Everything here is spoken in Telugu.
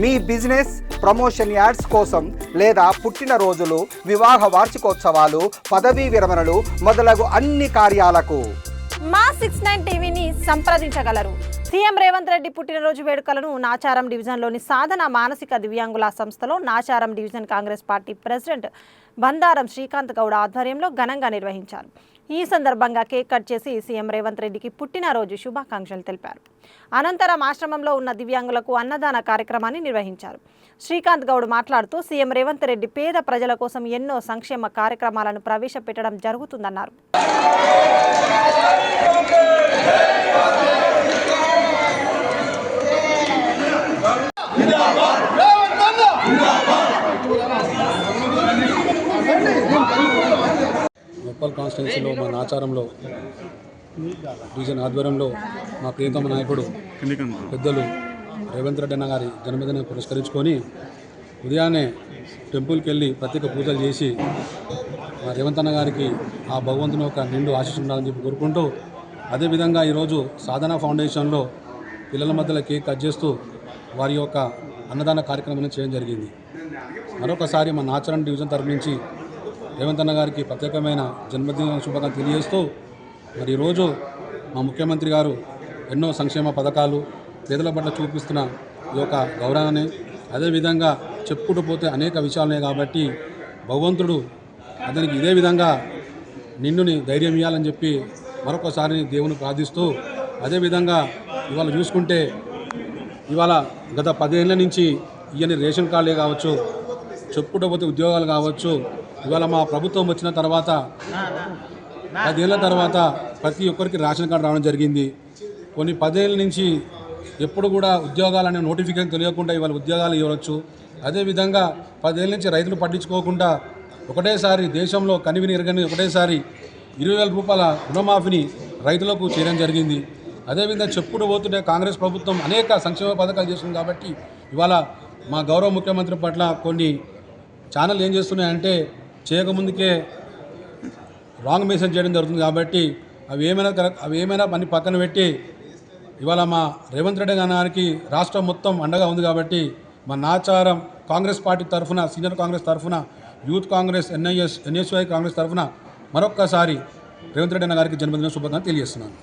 మీ బిజినెస్ ప్రమోషన్ యాడ్స్ కోసం లేదా పుట్టినరోజులు, వివాహ వార్షికోత్సవాలు, పదవీ విరమణలు మొదలగు అన్ని కార్యాలకు మా 69 టీవీని సంప్రదించగలరు. సీఎం రేవంత్ రెడ్డి పుట్టినరోజు వేడుకలను నాచారం డివిజన్లోని సాధన మానసిక దివ్యాంగుల సంస్థలో Nacharam division Congress party president బండారం శ్రీకాంత్ గౌడ్ ఆధ్వర్యంలో ఘనంగా నిర్వహించారు. ఈ సందర్భంగా కేక్ కట్ చేసి సీఎం రేవంత్ రెడ్డికి పుట్టినరోజు శుభాకాంక్షలు తెలిపారు. అనంతరం ఆశ్రమంలో ఉన్న దివ్యాంగులకు అన్నదాన కార్యక్రమాన్ని నిర్వహించారు. శ్రీకాంత్ గౌడ్ మాట్లాడుతూ సీఎం రేవంత్ రెడ్డి పేద ప్రజల కోసం ఎన్నో సంక్షేమ కార్యక్రమాలను ప్రవేశపెట్టడం జరుగుతుందన్నారు. ముప్పల్ కాన్స్టిట్యున్సీలో మా నాచారంలో డివిజన్ ఆధ్వర్యంలో మా ప్రియతమ నాయకుడు పెద్దలు రేవంత్ రెడ్డి అన్న గారి జన్మదినం పురస్కరించుకొని ఉదయాన్నే టెంపుల్కి వెళ్ళి ప్రత్యేక పూజలు చేసి మా రేవంత్ అన్న గారికి ఆ భగవంతుని ఒక నిండు ఆశీస్సు ఉండాలని చెప్పి కోరుకుంటూ, అదేవిధంగా ఈరోజు సాధన ఫౌండేషన్లో పిల్లల మధ్యలో కేక్ కట్ చేస్తూ వారి యొక్క అన్నదాన కార్యక్రమాన్ని చేయడం జరిగింది. మరొకసారి మా నాచారం డివిజన్ తరఫు నుంచి రేవంత్ అన్న గారికి ప్రత్యేకమైన జన్మదిన శుభాకాంక్షలు తెలియజేస్తూ, మరి ఈరోజు మా ముఖ్యమంత్రి గారు ఎన్నో సంక్షేమ పథకాలు పేదల పట్ల చూపిస్తున్న ఈ యొక్క గౌరవాన్ని, అదేవిధంగా చెప్పుకుంటూ పోతే అనేక విషయాలు ఉన్నాయి కాబట్టి భగవంతుడు అతనికి ఇదే విధంగా నిన్నుని ధైర్యం ఇవ్వాలని చెప్పి మరొకసారి దేవుని ప్రార్థిస్తూ, అదేవిధంగా ఇవాళ చూసుకుంటే ఇవాళ గత 10 ఏళ్ళ నుంచి ఇవన్నీ రేషన్ కార్డులే కావచ్చు, చెప్పుకుంటూ పోతే ఉద్యోగాలు కావచ్చు, ఇవాళ మా ప్రభుత్వం వచ్చిన తర్వాత 10 ఏళ్ళ తర్వాత ప్రతి ఒక్కరికి రేషన్ కార్డు రావడం జరిగింది. కొన్ని 10 ఏళ్ళ నుంచి ఎప్పుడు కూడా ఉద్యోగాలనే నోటిఫికేషన్ తెలియకుండా ఇవాళ ఉద్యోగాలు ఇవ్వచ్చు. అదేవిధంగా 10 ఏళ్ళ నుంచి రైతులు పట్టించుకోకుండా ఒకటేసారి దేశంలో కనివిని ఎరగని ఒకటేసారి 20,000 రూపాయల రుణమాఫీని రైతులకు చేయడం జరిగింది. అదేవిధంగా చెప్పుకుంటూ పోతుంటే కాంగ్రెస్ ప్రభుత్వం అనేక సంక్షేమ పథకాలు చేస్తుంది కాబట్టి ఇవాళ మా గౌరవ ముఖ్యమంత్రి పట్ల కొన్ని ఛానల్ ఏం చేస్తున్నాయంటే చేయకముందుకే రాంగ్ మెసేజ్ చేయడం జరుగుతుంది. కాబట్టి అవి ఏమైనా పని పక్కన పెట్టి ఇవాళ మా రేవంత్ రెడ్డి గారికి రాష్ట్రం మొత్తం అండగా ఉంది. కాబట్టి మా నాచారం కాంగ్రెస్ పార్టీ తరఫున, సీనియర్ కాంగ్రెస్ తరఫున, యూత్ కాంగ్రెస్, ఎన్ఎస్వై కాంగ్రెస్ తరఫున మరొక్కసారి రేవంత్ రెడ్డి గారికి జన్మదిన శుభాకాంక్షలు తెలియజేస్తున్నాను.